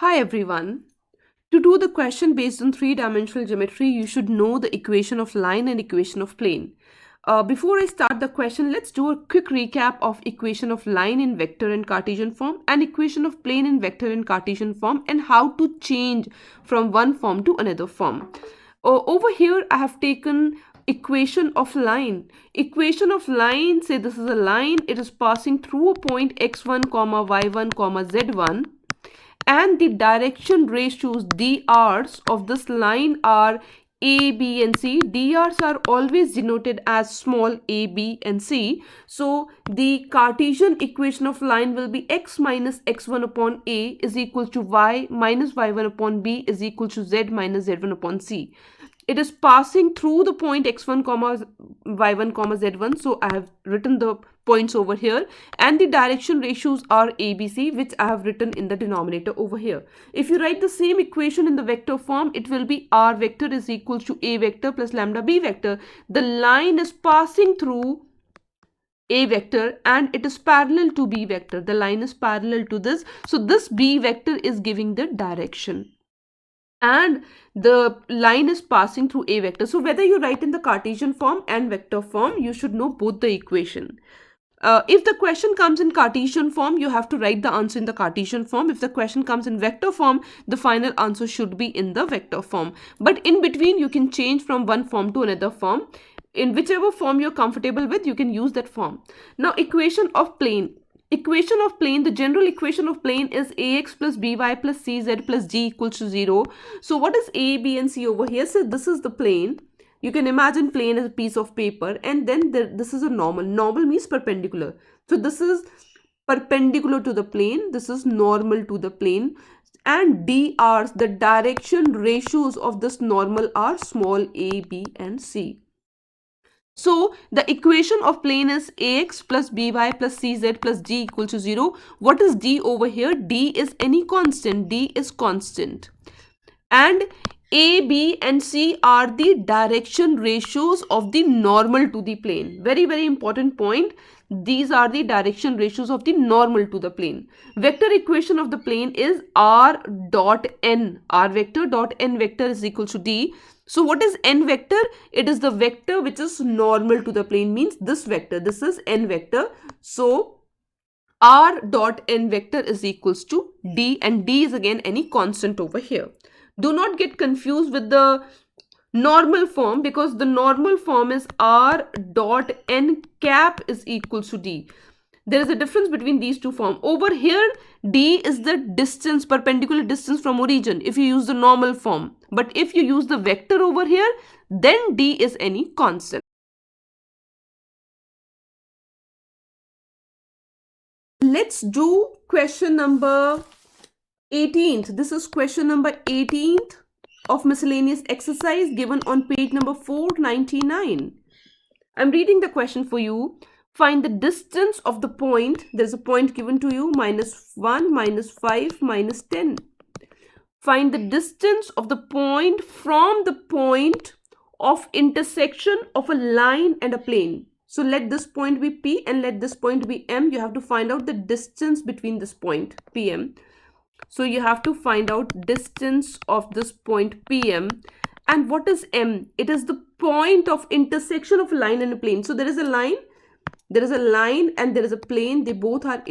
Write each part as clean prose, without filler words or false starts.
Hi everyone. To do the question based on three-dimensional geometry, you should know the equation of line and equation of plane. Before I start the question, let's do a quick recap of equation of line in vector and Cartesian form and equation of plane in vector and Cartesian form and how to change from one form to another form. Over here, I have taken equation of line. Equation of line, say this is a line, it is passing through a point x1, comma y1, comma z1, and the direction ratios dr's of this line are a, b and c. Dr's are always denoted as small a, b and c. So the Cartesian equation of line will be x minus x1 upon a is equal to y minus y1 upon b is equal to z minus z1 upon c. It is passing through the point x1 comma y1 comma z1, so I have written the points over here, and the direction ratios are abc, which I have written in the denominator over here. If you write the same equation in the vector form, it will be r vector is equal to a vector plus lambda b vector. The line is passing through a vector and it is parallel to b vector. The line is parallel to this, so this b vector is giving the direction and the line is passing through a vector. So whether you write in the Cartesian form and vector form, you should know both the equation. If the question comes in Cartesian form, you have to write the answer in the Cartesian form. If the question comes in vector form, the final answer should be in the vector form. But in between, you can change from one form to another form. In whichever form you're comfortable with, you can use that form. Now, equation of plane. Equation of plane, the general equation of plane is ax plus by plus cz plus d equals to 0. So what is a, b and c over here? So this is the plane. You can imagine plane as a piece of paper, and then this is a normal. Normal means perpendicular. So this is perpendicular to the plane. This is normal to the plane. And dr's, the direction ratios of this normal are small a, b and c. So the equation of plane is ax plus by plus cz plus d equal to 0. What is d over here? D is any constant. D is constant. And a, b and c are the direction ratios of the normal to the plane. Very, very important point. These are the direction ratios of the normal to the plane. Vector equation of the plane is r dot n. R vector dot n vector is equal to d. So what is n vector? It is the vector which is normal to the plane, means this vector. This is n vector. So r dot n vector is equals to d, and d is again any constant over here. Do not get confused with the normal form, because the normal form is r dot n cap is equals to d. There is a difference between these two forms. Over here, d is the distance, perpendicular distance from origin if you use the normal form. But if you use the vector over here, then d is any constant. Let's do question number 18th. This is question number 18th of miscellaneous exercise given on page number 499. I'm reading the question for you. Find the distance of the point. There's a point given to you, -1, -5, -10. Find the distance of the point from the point of intersection of a line and a plane. So let this point be P and let this point be M. You have to find out the distance between this point, PM. So you have to find out distance of this point PM. And what is M? It is the point of intersection of a line and a plane. So there is a line and there is a plane. They both are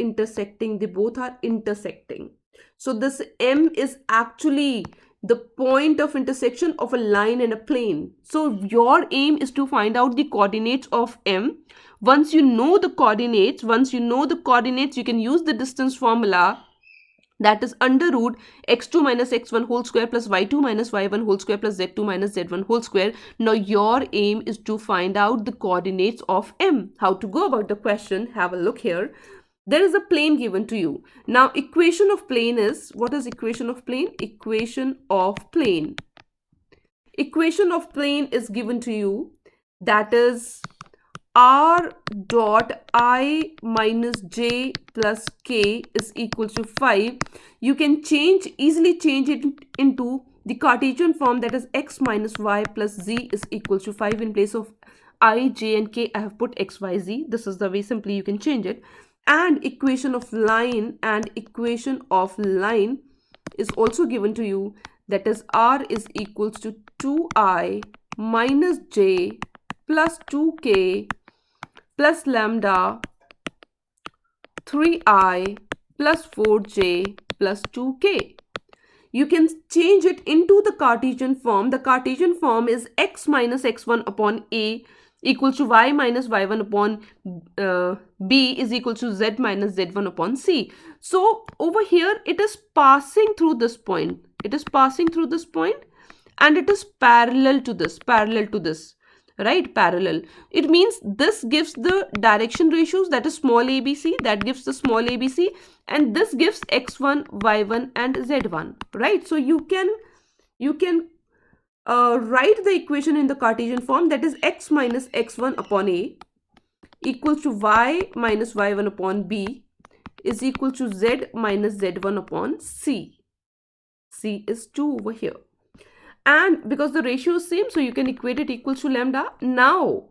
intersecting. So this M is actually the point of intersection of a line and a plane. So your aim is to find out the coordinates of M. Once you know the coordinates, you can use the distance formula, that is under root x2 minus x1 whole square plus y2 minus y1 whole square plus z2 minus z1 whole square. Now your aim is to find out the coordinates of M. How to go about the question? Have a look here. There is a plane given to you. Now equation of plane is, what is equation of plane? Equation of plane is given to you, that is r dot I minus j plus k is equal to 5. You can easily change it into the Cartesian form, that is x minus y plus z is equal to 5. In place of I, j and k, I have put x, y, z. This is the way simply you can change it. And equation of line is also given to you, that is r is equals to 2I minus j plus 2k plus lambda 3I plus 4j plus 2k. You can change it into the Cartesian form. The Cartesian form is x minus x1 upon a equals to y minus y1 upon b is equal to z minus z1 upon c. So over here it is passing through this point. It is passing through this point and it is parallel to this, right? Parallel. It means this gives the direction ratios, that is small abc, that gives the small abc, and this gives x1, y1 and z1, right? So you can write the equation in the Cartesian form, that is x minus x1 upon a equals to y minus y1 upon b is equal to z minus z1 upon c. C is 2 over here. And because the ratio is same, so you can equate it equals to lambda. Now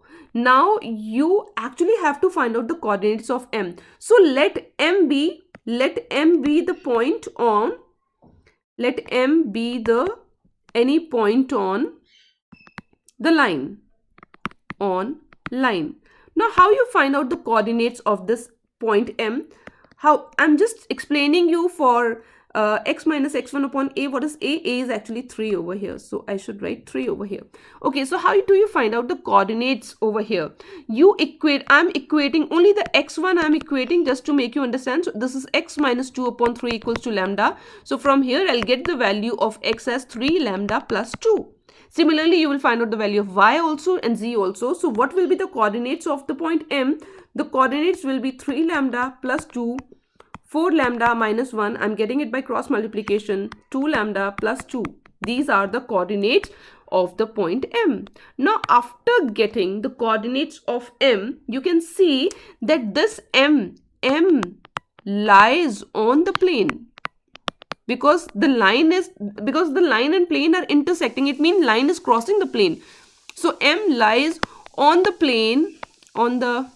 you actually have to find out the coordinates of m. So let m be the point on, let m be the any point on the line, Now how you find out the coordinates of this point m? How, I'm just explaining you for x minus x1 upon a. What is a? A is actually 3 over here, so I should write 3 over here. Okay, so how do you find out the coordinates over here? You equate, I'm equating only the x1, I'm equating just to make you understand. So this is x minus 2 upon 3 equals to lambda. So from here I'll get the value of x as 3 lambda plus 2. Similarly, you will find out the value of y also and z also. So what will be the coordinates of the point m? The coordinates will be 3 lambda plus 2, 4 lambda minus 1, I'm getting it by cross multiplication, 2 lambda plus 2. These are the coordinates of the point m. Now after getting the coordinates of m, you can see that this m lies on the plane. Because the line and plane are intersecting, it means line is crossing the plane. So m lies on the plane, on the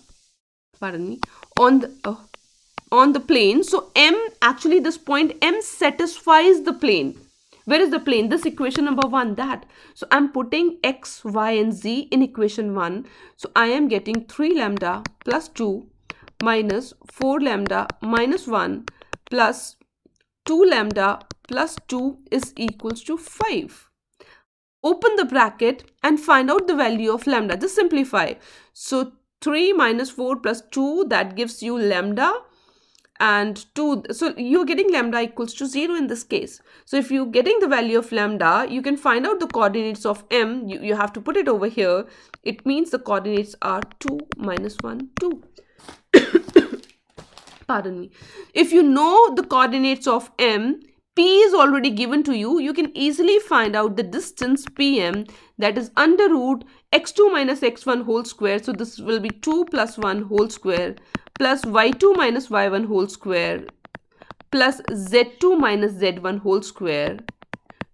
plane. So m, actually this point m satisfies the plane. Where is the plane? This equation number 1, that. So I'm putting x, y and z in equation 1. So I am getting 3 lambda plus 2 minus 4 lambda minus 1 plus 2 lambda plus 2 is equals to 5. Open the bracket and find out the value of lambda. Just simplify. So 3 minus 4 plus 2, that gives you lambda, and 2, so you're getting lambda equals to 0 in this case. So if you're getting the value of lambda, you can find out the coordinates of m. You have to put it over here. It means the coordinates are 2 minus 1, 2. Pardon me. If you know the coordinates of m, p is already given to you. You can easily find out the distance pm, that is under root x2 minus x1 whole square. So this will be 2 plus 1 whole square plus y2 minus y1 whole square plus z2 minus z1 whole square.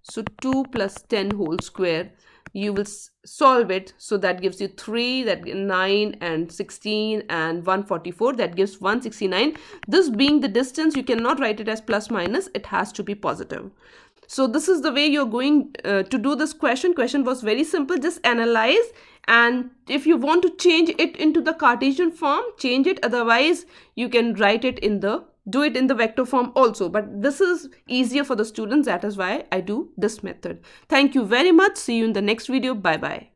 So 2 plus 10 whole square. You will solve it. So that gives you 3, that 9 and 16 and 144. That gives 169. This being the distance, you cannot write it as plus minus. It has to be positive. So this is the way you're going to do this question. Question was very simple. Just analyze, and if you want to change it into the Cartesian form, change it. Otherwise, you can write it in the, do it in the vector form also. But this is easier for the students. That is why I do this method. Thank you very much. See you in the next video. Bye bye.